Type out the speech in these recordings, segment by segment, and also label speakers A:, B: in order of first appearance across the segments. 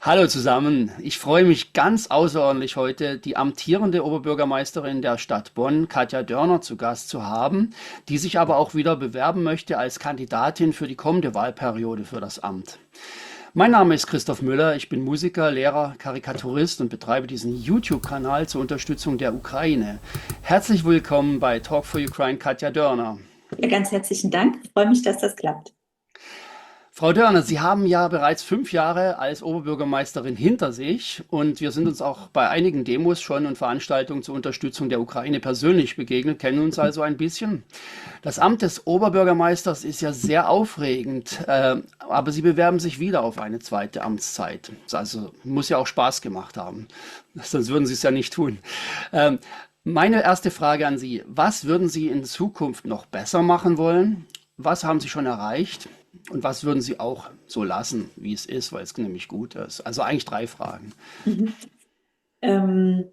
A: Hallo zusammen. Ich freue mich ganz außerordentlich heute, die amtierende Oberbürgermeisterin der Stadt Bonn, Katja Dörner, zu Gast zu haben, die sich aber auch wieder bewerben möchte als Kandidatin für die kommende Wahlperiode für das Amt. Mein Name ist Christoph Müller, ich bin Musiker, Lehrer, Karikaturist und betreibe diesen YouTube-Kanal zur Unterstützung der Ukraine. Herzlich willkommen bei Talk for Ukraine, Katja Dörner.
B: Ja, ganz herzlichen Dank. Ich freue mich, dass das klappt.
A: Frau Dörner, Sie haben ja bereits 5 Jahre als Oberbürgermeisterin hinter sich und wir sind uns auch bei einigen Demos schon und Veranstaltungen zur Unterstützung der Ukraine persönlich begegnet, kennen uns also ein bisschen. Das Amt des Oberbürgermeisters ist ja sehr aufregend, aber Sie bewerben sich wieder auf eine zweite Amtszeit. Also muss ja auch Spaß gemacht haben, sonst würden Sie es ja nicht tun. Ähm, Meine erste Frage an Sie, was würden Sie in Zukunft noch besser machen wollen? Was haben Sie schon erreicht? Und was würden Sie auch so lassen, wie es ist, weil es nämlich gut ist? Also eigentlich 3 Fragen.
B: Mhm. Ähm,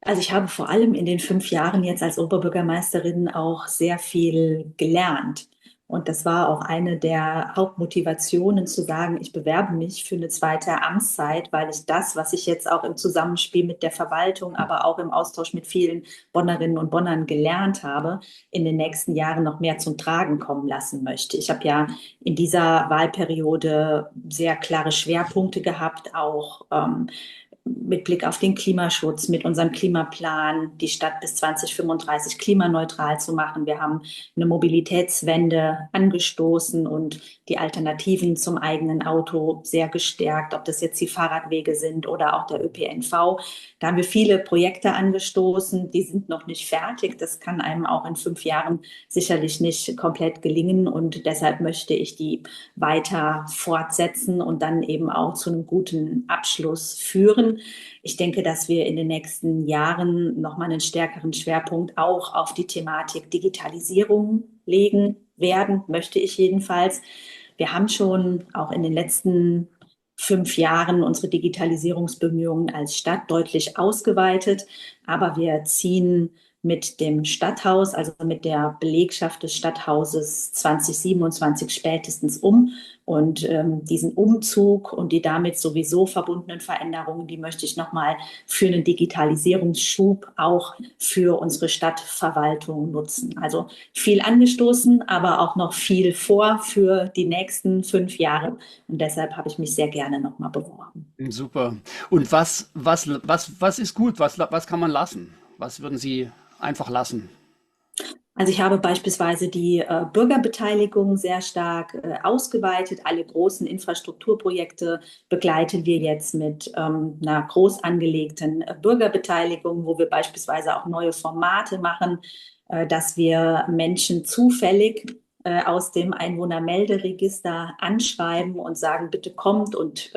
B: also ich habe vor allem in den 5 Jahren jetzt als Oberbürgermeisterin auch sehr viel gelernt. Und das war auch eine der Hauptmotivationen zu sagen, ich bewerbe mich für eine zweite Amtszeit, weil ich das, was ich jetzt auch im Zusammenspiel mit der Verwaltung, aber auch im Austausch mit vielen Bonnerinnen und Bonnern gelernt habe, in den nächsten Jahren noch mehr zum Tragen kommen lassen möchte. Ich habe ja in dieser Wahlperiode sehr klare Schwerpunkte gehabt, auch mit Blick auf den Klimaschutz, mit unserem Klimaplan, die Stadt bis 2035 klimaneutral zu machen. Wir haben eine Mobilitätswende angestoßen und die Alternativen zum eigenen Auto sehr gestärkt, ob das jetzt die Fahrradwege sind oder auch der ÖPNV. Da haben wir viele Projekte angestoßen, die sind noch nicht fertig. Das kann einem auch in 5 Jahren sicherlich nicht komplett gelingen und deshalb möchte ich die weiter fortsetzen und dann eben auch zu einem guten Abschluss führen. Ich denke, dass wir in den nächsten Jahren nochmal einen stärkeren Schwerpunkt auch auf die Thematik Digitalisierung legen werden, möchte ich jedenfalls. Wir haben schon auch in den letzten 5 Jahren unsere Digitalisierungsbemühungen als Stadt deutlich ausgeweitet, aber wir ziehen mit dem Stadthaus, also mit der Belegschaft des Stadthauses 2027 spätestens um. Und diesen Umzug und die damit sowieso verbundenen Veränderungen, die möchte ich nochmal für einen Digitalisierungsschub auch für unsere Stadtverwaltung nutzen. Also viel angestoßen, aber auch noch viel vor für die nächsten 5 Jahre. Und deshalb habe ich mich sehr gerne nochmal beworben.
A: Super. Und was ist gut? Was kann man lassen? Was würden Sie einfach lassen?
B: Also ich habe beispielsweise die Bürgerbeteiligung sehr stark ausgeweitet. Alle großen Infrastrukturprojekte begleiten wir jetzt mit einer groß angelegten Bürgerbeteiligung, wo wir beispielsweise auch neue Formate machen, dass wir Menschen zufällig aus dem Einwohnermelderegister anschreiben und sagen, bitte kommt und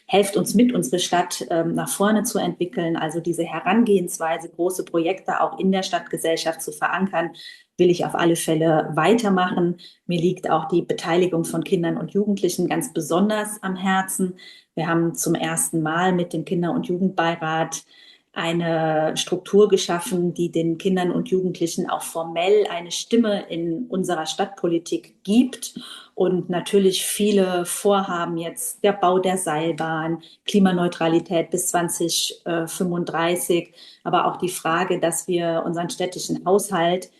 B: helft uns mit, unsere Stadt nach vorne zu entwickeln. Also diese Herangehensweise, große Projekte auch in der Stadtgesellschaft zu verankern, will ich auf alle Fälle weitermachen. Mir liegt auch die Beteiligung von Kindern und Jugendlichen ganz besonders am Herzen. Wir haben zum ersten Mal mit dem Kinder- und Jugendbeirat eine Struktur geschaffen, die den Kindern und Jugendlichen auch formell eine Stimme in unserer Stadtpolitik gibt und natürlich viele Vorhaben jetzt, der Bau der Seilbahn, Klimaneutralität bis 2035, aber auch die Frage, dass wir unseren städtischen Haushalt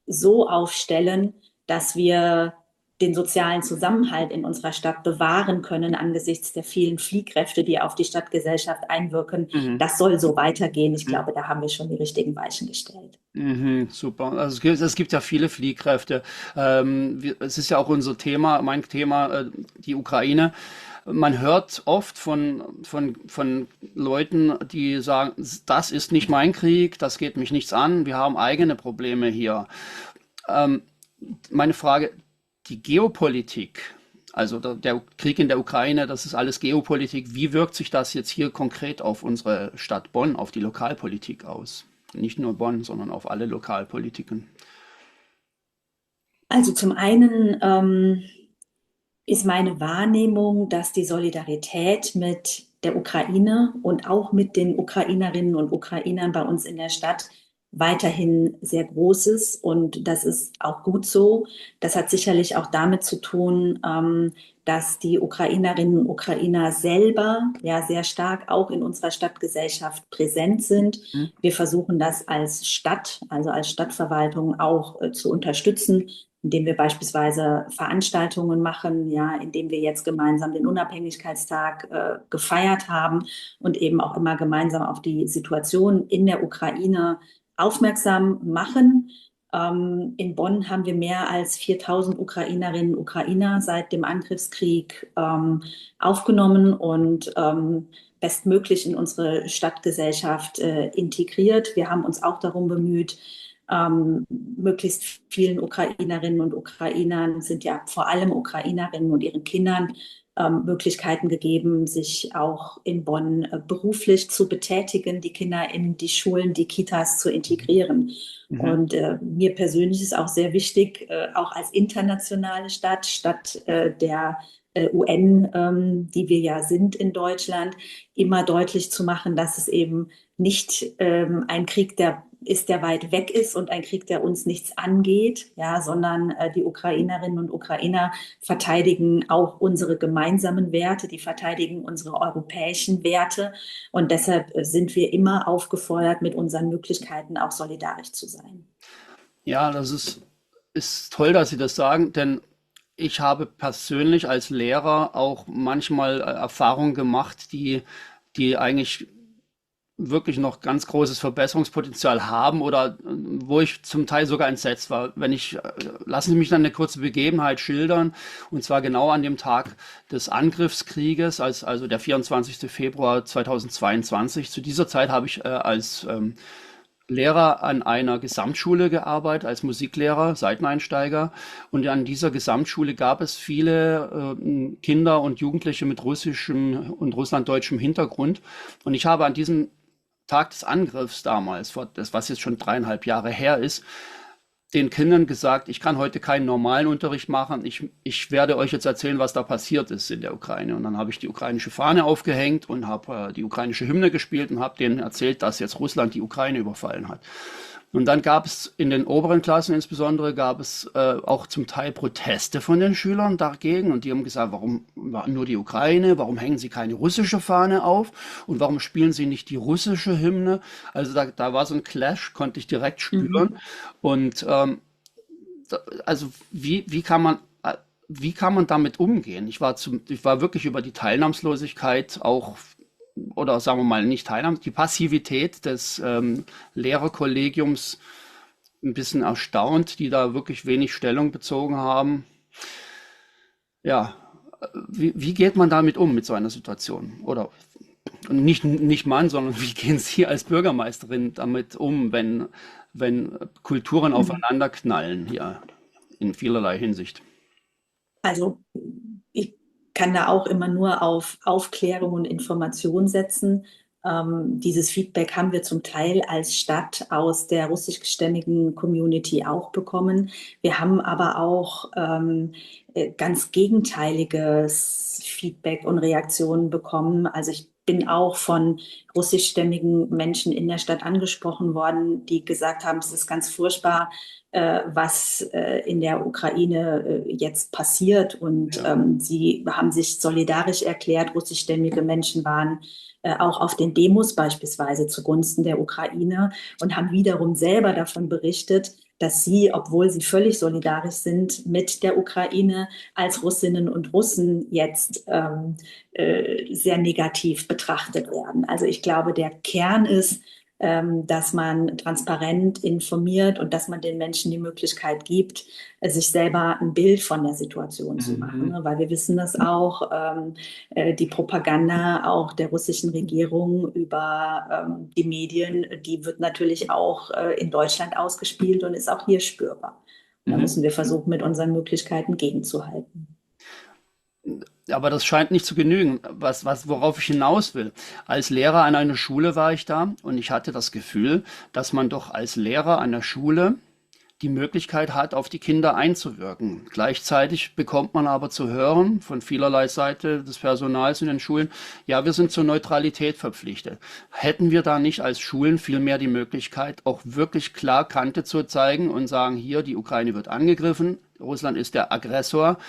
B: so aufstellen, dass wir den sozialen Zusammenhalt in unserer Stadt bewahren können angesichts der vielen Fliehkräfte, die auf die Stadtgesellschaft einwirken.
A: Mhm.
B: Das soll so weitergehen. Ich glaube, da haben wir schon die richtigen Weichen gestellt.
A: Mhm, super. Also es gibt ja viele Fliehkräfte. Es ist ja auch unser Thema, mein Thema, die Ukraine. Man hört oft von Leuten, die sagen, das ist nicht mein Krieg, das geht mich nichts an, wir haben eigene Probleme hier. Ähm, Meine Frage, die Geopolitik, also der Krieg in der Ukraine, das ist alles Geopolitik. Wie wirkt sich das jetzt hier konkret auf unsere Stadt Bonn, auf die Lokalpolitik aus? Nicht nur Bonn, sondern auf alle Lokalpolitiken.
B: Also zum einen ist meine Wahrnehmung, dass die Solidarität mit der Ukraine und auch mit den Ukrainerinnen und Ukrainern bei uns in der Stadt weiterhin sehr groß ist. Und das ist auch gut so. Das hat sicherlich auch damit zu tun, dass die Ukrainerinnen und Ukrainer selber ja sehr stark auch in unserer Stadtgesellschaft präsent sind.
A: Hm?
B: Wir versuchen das als Stadt, also als Stadtverwaltung auch zu unterstützen, indem wir beispielsweise Veranstaltungen machen, ja, indem wir jetzt gemeinsam den Unabhängigkeitstag gefeiert haben und eben auch immer gemeinsam auf die Situation in der Ukraine aufmerksam machen. In Bonn haben wir mehr als 4.000 Ukrainerinnen und Ukrainer seit dem Angriffskrieg aufgenommen und bestmöglich in unsere Stadtgesellschaft integriert. Wir haben uns auch darum bemüht, möglichst vielen Ukrainerinnen und Ukrainern, sind ja vor allem Ukrainerinnen und ihren Kindern, Möglichkeiten gegeben, sich auch in Bonn beruflich zu betätigen, die Kinder in die Schulen, die Kitas zu integrieren.
A: Mhm.
B: Und mir persönlich ist auch sehr wichtig, auch als internationale Stadt, Stadt der UN, die wir ja sind in Deutschland, immer deutlich zu machen, dass es eben nicht ein Krieg der weit weg ist und ein Krieg, der uns nichts angeht, ja, sondern die Ukrainerinnen und Ukrainer verteidigen auch unsere gemeinsamen Werte, die verteidigen unsere europäischen Werte und deshalb sind wir immer aufgefordert, mit unseren Möglichkeiten auch solidarisch zu sein.
A: Ja, ist toll, dass Sie das sagen, denn ich habe persönlich als Lehrer auch manchmal Erfahrungen gemacht, die eigentlich wirklich noch ganz großes Verbesserungspotenzial haben oder wo ich zum Teil sogar entsetzt war. Lassen Sie mich dann eine kurze Begebenheit schildern, und zwar genau an dem Tag des Angriffskrieges, also der 24. Februar 2022. Zu dieser Zeit habe ich als Lehrer an einer Gesamtschule gearbeitet, als Musiklehrer, Seiteneinsteiger. Und an dieser Gesamtschule gab es viele Kinder und Jugendliche mit russischem und russlanddeutschem Hintergrund. Und ich habe an diesem Tag des Angriffs damals, was jetzt schon 3,5 Jahre her ist, den Kindern gesagt, ich kann heute keinen normalen Unterricht machen. Ich werde euch jetzt erzählen, was da passiert ist in der Ukraine. Und dann habe ich die ukrainische Fahne aufgehängt und habe die ukrainische Hymne gespielt und habe denen erzählt, dass jetzt Russland die Ukraine überfallen hat. Und dann gab es in den oberen Klassen insbesondere auch zum Teil Proteste von den Schülern dagegen, und die haben gesagt, warum nur die Ukraine, warum hängen sie keine russische Fahne auf und warum spielen sie nicht die russische Hymne? Also da war so ein Clash, konnte ich direkt spüren.
B: Mhm.
A: Und also wie kann man damit umgehen? Ich war wirklich über die Teilnahmslosigkeit auch, oder sagen wir mal nicht Teilnahme, die Passivität des Lehrerkollegiums ein bisschen erstaunt, die da wirklich wenig Stellung bezogen haben. Ja, wie geht man damit um mit so einer Situation? Oder nicht man, sondern wie gehen Sie als Bürgermeisterin damit um, wenn Kulturen
B: Mhm.
A: aufeinander knallen hier in vielerlei Hinsicht?
B: Also ich kann da auch immer nur auf Aufklärung und Information setzen. Dieses Feedback haben wir zum Teil als Stadt aus der russischstämmigen Community auch bekommen. Wir haben aber auch ganz gegenteiliges Feedback und Reaktionen bekommen. Also ich bin auch von russischstämmigen Menschen in der Stadt angesprochen worden, die gesagt haben, es ist ganz furchtbar, was in der Ukraine jetzt passiert. Und
A: Ja.
B: sie haben sich solidarisch erklärt. Russischstämmige Menschen waren auch auf den Demos beispielsweise zugunsten der Ukraine und haben wiederum selber davon berichtet, dass sie, obwohl sie völlig solidarisch sind mit der Ukraine, als Russinnen und Russen jetzt sehr negativ betrachtet werden. Also ich glaube, der Kern ist, dass man transparent informiert und dass man den Menschen die Möglichkeit gibt, sich selber ein Bild von der Situation zu machen.
A: Mhm.
B: Ne? Weil wir wissen das auch, die Propaganda auch der russischen Regierung über die Medien, die wird natürlich auch in Deutschland ausgespielt und ist auch hier spürbar. Und da
A: Mhm.
B: müssen wir versuchen, mit unseren Möglichkeiten gegenzuhalten.
A: Aber das scheint nicht zu genügen, worauf ich hinaus will. Als Lehrer an einer Schule war ich da, und ich hatte das Gefühl, dass man doch als Lehrer an der Schule die Möglichkeit hat, auf die Kinder einzuwirken. Gleichzeitig bekommt man aber zu hören von vielerlei Seite des Personals in den Schulen, ja, wir sind zur Neutralität verpflichtet. Hätten wir da nicht als Schulen viel mehr die Möglichkeit, auch wirklich klar Kante zu zeigen und sagen, hier, die Ukraine wird angegriffen, Russland ist der Aggressor,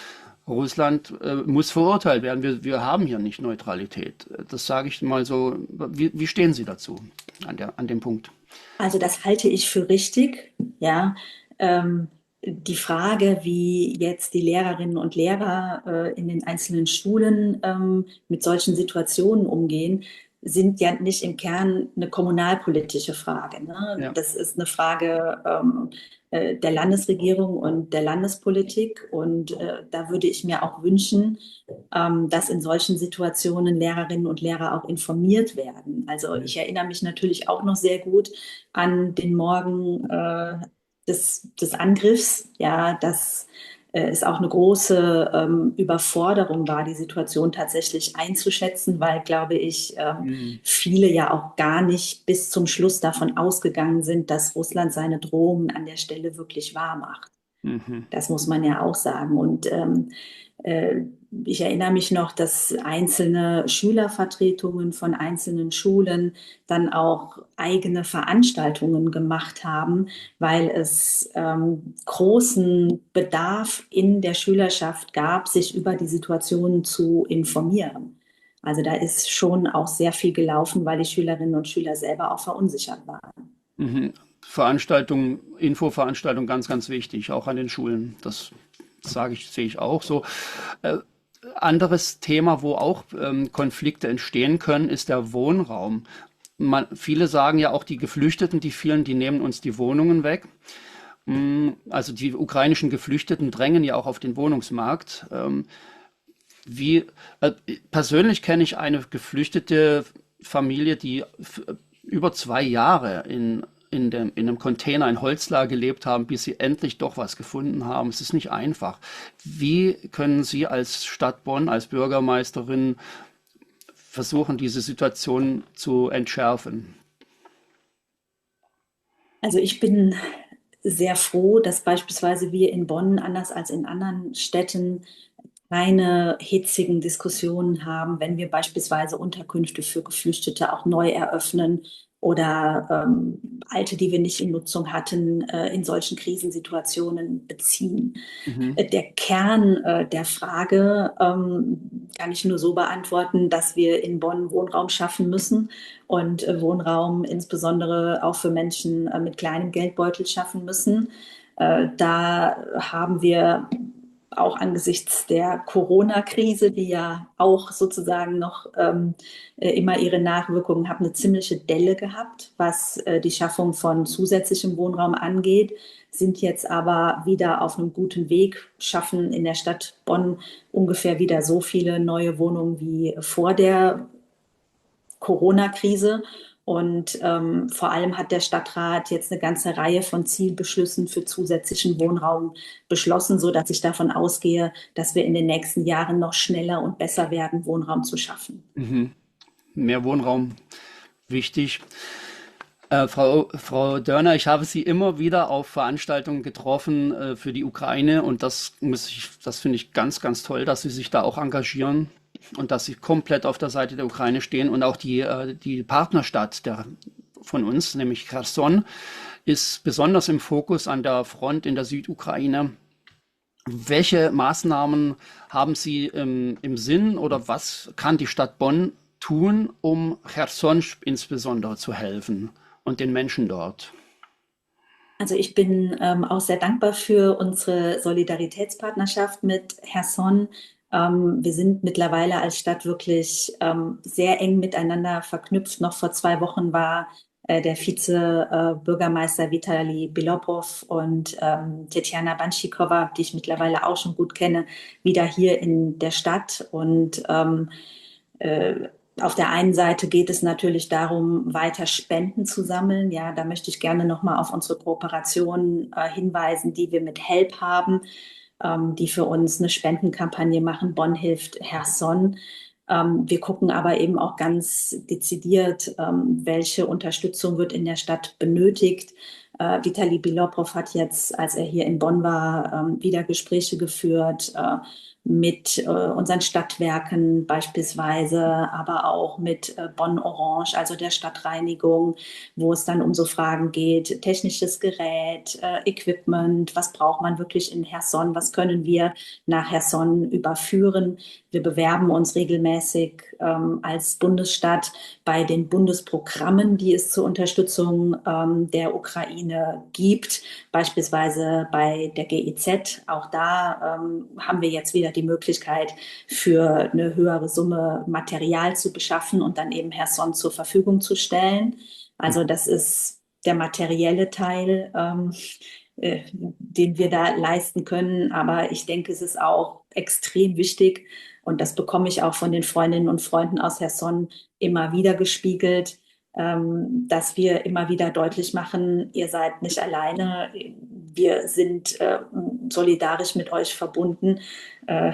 A: Russland muss verurteilt werden. Wir haben hier nicht Neutralität. Das sage ich mal so. Wie stehen Sie dazu an dem Punkt?
B: Also das halte ich für richtig, ja. Ähm, Die Frage, wie jetzt die Lehrerinnen und Lehrer in den einzelnen Schulen mit solchen Situationen umgehen, sind ja nicht im Kern eine kommunalpolitische Frage. Ne?
A: Ja.
B: Das ist eine Frage der Landesregierung und der Landespolitik. Und da würde ich mir auch wünschen, dass in solchen Situationen Lehrerinnen und Lehrer auch informiert werden. Also ich erinnere mich natürlich auch noch sehr gut an den Morgen des Angriffs, ja, dass es auch eine große Überforderung war, die Situation tatsächlich einzuschätzen, weil, glaube ich,
A: Mhm.
B: viele ja auch gar nicht bis zum Schluss davon ausgegangen sind, dass Russland seine Drohungen an der Stelle wirklich wahr macht.
A: Mhm.
B: Das muss man ja auch sagen. Und äh, ich erinnere mich noch, dass einzelne Schülervertretungen von einzelnen Schulen dann auch eigene Veranstaltungen gemacht haben, weil es großen Bedarf in der Schülerschaft gab, sich über die Situation zu informieren. Also da ist schon auch sehr viel gelaufen, weil die Schülerinnen und Schüler selber auch verunsichert waren.
A: Mhm. Veranstaltungen, Infoveranstaltungen, ganz, ganz wichtig, auch an den Schulen. Das sage ich, sehe ich auch so. Äh, Anderes Thema, wo auch Konflikte entstehen können, ist der Wohnraum. Viele sagen ja auch, die Geflüchteten, die vielen, die nehmen uns die Wohnungen weg. Also die ukrainischen Geflüchteten drängen ja auch auf den Wohnungsmarkt. Wie persönlich kenne ich eine geflüchtete Familie, die über 2 Jahre in einem Container in Holzlager gelebt haben, bis sie endlich doch was gefunden haben. Es ist nicht einfach. Wie können Sie als Stadt Bonn, als Bürgermeisterin versuchen, diese Situation zu entschärfen?
B: Also ich bin sehr froh, dass beispielsweise wir in Bonn, anders als in anderen Städten, keine hitzigen Diskussionen haben, wenn wir beispielsweise Unterkünfte für Geflüchtete auch neu eröffnen oder alte, die wir nicht in Nutzung hatten, in solchen Krisensituationen beziehen.
A: Mhm.
B: Der Kern der Frage kann ich nur so beantworten, dass wir in Bonn Wohnraum schaffen müssen und Wohnraum insbesondere auch für Menschen mit kleinem Geldbeutel schaffen müssen. Da haben wir auch angesichts der Corona-Krise, die ja auch sozusagen noch immer ihre Nachwirkungen hat, eine ziemliche Delle gehabt, was die Schaffung von zusätzlichem Wohnraum angeht, sind jetzt aber wieder auf einem guten Weg, schaffen in der Stadt Bonn ungefähr wieder so viele neue Wohnungen wie vor der Corona-Krise. Und vor allem hat der Stadtrat jetzt eine ganze Reihe von Zielbeschlüssen für zusätzlichen Wohnraum beschlossen, sodass ich davon ausgehe, dass wir in den nächsten Jahren noch schneller und besser werden, Wohnraum zu schaffen.
A: Mhm. Mehr Wohnraum, wichtig. Frau Dörner, ich habe Sie immer wieder auf Veranstaltungen getroffen für die Ukraine und das finde ich ganz, ganz toll, dass Sie sich da auch engagieren und dass Sie komplett auf der Seite der Ukraine stehen und auch die Partnerstadt von uns, nämlich Cherson, ist besonders im Fokus an der Front in der Südukraine. Welche Maßnahmen haben Sie im Sinn oder was kann die Stadt Bonn tun, um Cherson insbesondere zu helfen und den Menschen dort?
B: Also ich bin auch sehr dankbar für unsere Solidaritätspartnerschaft mit Cherson. Wir sind mittlerweile als Stadt wirklich sehr eng miteinander verknüpft. Noch vor 2 Wochen war der Vize-Bürgermeister Vitali Bilobov und Tetjana Banschikova, die ich mittlerweile auch schon gut kenne, wieder hier in der Stadt. Und äh, auf der einen Seite geht es natürlich darum, weiter Spenden zu sammeln. Ja, da möchte ich gerne nochmal auf unsere Kooperation hinweisen, die wir mit HELP haben, die für uns eine Spendenkampagne machen. Bonn hilft Cherson. Wir gucken aber eben auch ganz dezidiert, welche Unterstützung wird in der Stadt benötigt. Vitali Bilobrow hat jetzt, als er hier in Bonn war, wieder Gespräche geführt mit unseren Stadtwerken beispielsweise, aber auch mit Bonn Orange, also der Stadtreinigung, wo es dann um so Fragen geht, technisches Gerät, Equipment, was braucht man wirklich in Cherson, was können wir nach Cherson überführen. Wir bewerben uns regelmäßig als Bundesstadt bei den Bundesprogrammen, die es zur Unterstützung der Ukraine gibt, beispielsweise bei der GIZ. Auch da haben wir jetzt wieder die Möglichkeit, für eine höhere Summe Material zu beschaffen und dann eben Cherson zur Verfügung zu stellen. Also das ist der materielle Teil, den wir da leisten können. Aber ich denke, es ist auch extrem wichtig, und das bekomme ich auch von den Freundinnen und Freunden aus Cherson immer wieder gespiegelt, dass wir immer wieder deutlich machen, ihr seid nicht alleine, wir sind solidarisch mit euch verbunden.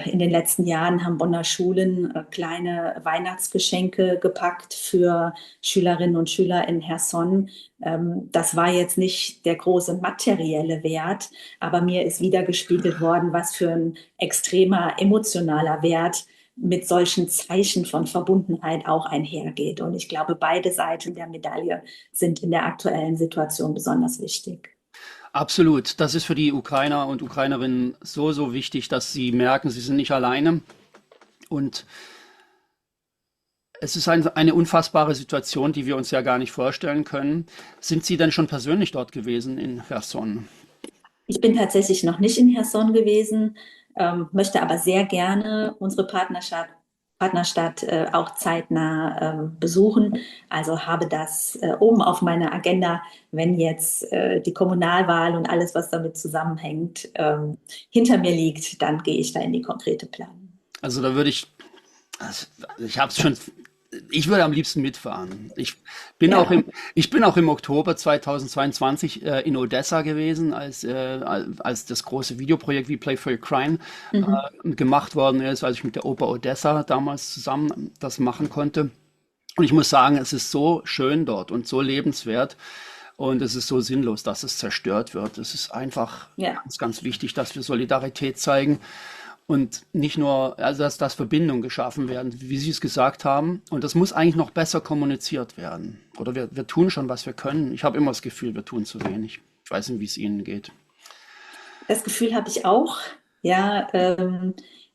B: In den letzten Jahren haben Bonner Schulen kleine Weihnachtsgeschenke gepackt für Schülerinnen und Schüler in Cherson. Das war jetzt nicht der große materielle Wert, aber mir ist wieder gespiegelt worden, was für ein extremer emotionaler Wert mit solchen Zeichen von Verbundenheit auch einhergeht. Und ich glaube, beide Seiten der Medaille sind in der aktuellen Situation besonders wichtig.
A: Absolut. Das ist für die Ukrainer und Ukrainerinnen so, so wichtig, dass sie merken, sie sind nicht alleine. Und es ist eine unfassbare Situation, die wir uns ja gar nicht vorstellen können. Sind Sie denn schon persönlich dort gewesen in Cherson?
B: Ich bin tatsächlich noch nicht in Cherson gewesen, möchte aber sehr gerne unsere Partnerstadt auch zeitnah besuchen. Also habe das oben auf meiner Agenda, wenn jetzt die Kommunalwahl und alles, was damit zusammenhängt, hinter mir liegt, dann gehe ich da in die konkrete Planung.
A: Also da würde also ich habe es schon, ich würde am liebsten mitfahren.
B: Ja.
A: Ich bin auch im Oktober 2022 in Odessa gewesen, als das große Videoprojekt We Play for Ukraine
B: Mhm.
A: gemacht worden ist, als ich mit der Oper Odessa damals zusammen das machen konnte. Und ich muss sagen, es ist so schön dort und so lebenswert. Und es ist so sinnlos, dass es zerstört wird. Es ist einfach
B: Ja.
A: ganz, ganz wichtig, dass wir Solidarität zeigen und nicht nur, also dass Verbindungen geschaffen werden, wie Sie es gesagt haben. Und das muss eigentlich noch besser kommuniziert werden. Oder wir tun schon, was wir können. Ich habe immer das Gefühl, wir tun zu wenig. Ich weiß nicht, wie es Ihnen geht.
B: Das Gefühl habe ich auch. Ja,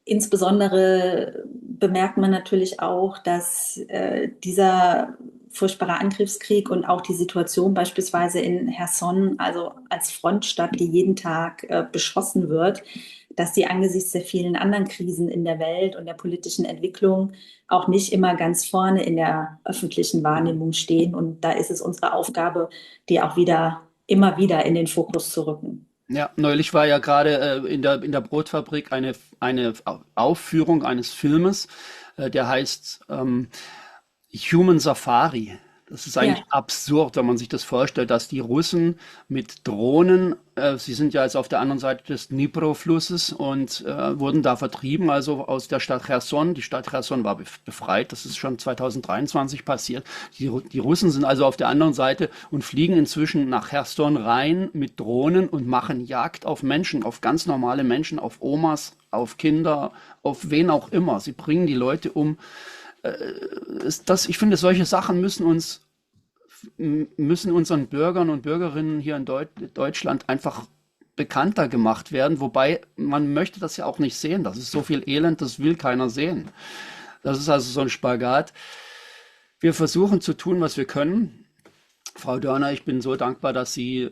B: insbesondere bemerkt man natürlich auch, dass dieser furchtbare Angriffskrieg und auch die Situation beispielsweise in Cherson, also als Frontstadt, die jeden Tag beschossen wird, dass die angesichts der vielen anderen Krisen in der Welt und der politischen Entwicklung auch nicht immer ganz vorne in der öffentlichen Wahrnehmung stehen. Und da ist es unsere Aufgabe, die auch immer wieder in den Fokus zu rücken.
A: Ja, neulich war ja gerade in der Brotfabrik eine Aufführung eines Filmes, der heißt Human Safari. Das ist eigentlich
B: Ja.
A: absurd, wenn man sich das vorstellt, dass die Russen mit Drohnen, sie sind ja jetzt auf der anderen Seite des Dnipro-Flusses und wurden da vertrieben, also aus der Stadt Cherson. Die Stadt Cherson war befreit, das ist schon 2023 passiert. Die Russen sind also auf der anderen Seite und fliegen inzwischen nach Cherson rein mit Drohnen und machen Jagd auf Menschen, auf ganz normale Menschen, auf Omas, auf Kinder, auf wen auch immer. Sie bringen die Leute um. Ich finde, solche Sachen müssen unseren Bürgern und Bürgerinnen hier in Deutschland einfach bekannter gemacht werden. Wobei man möchte das ja auch nicht sehen. Das ist so viel Elend, das will keiner sehen. Das ist also so ein Spagat. Wir versuchen zu tun, was wir können. Frau Dörner, ich bin so dankbar, dass Sie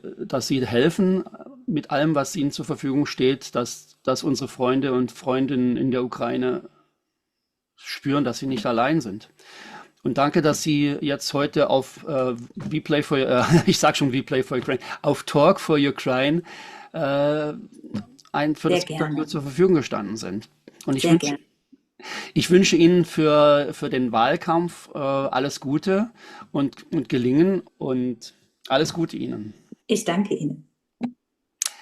A: helfen mit allem, was Ihnen zur Verfügung steht, dass unsere Freunde und Freundinnen in der Ukraine spüren, dass sie nicht allein sind. Und danke, dass Sie jetzt heute auf ich sag schon We Play for Ukraine, auf Talk for Ukraine äh, für
B: Sehr
A: das Interview
B: gerne,
A: zur Verfügung gestanden sind. Und
B: sehr gerne.
A: ich wünsche Ihnen für den Wahlkampf alles Gute und Gelingen und alles Gute Ihnen.
B: Ich danke Ihnen.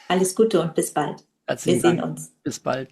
B: Alles Gute und bis bald. Wir
A: Herzlichen
B: sehen
A: Dank.
B: uns.
A: Bis bald.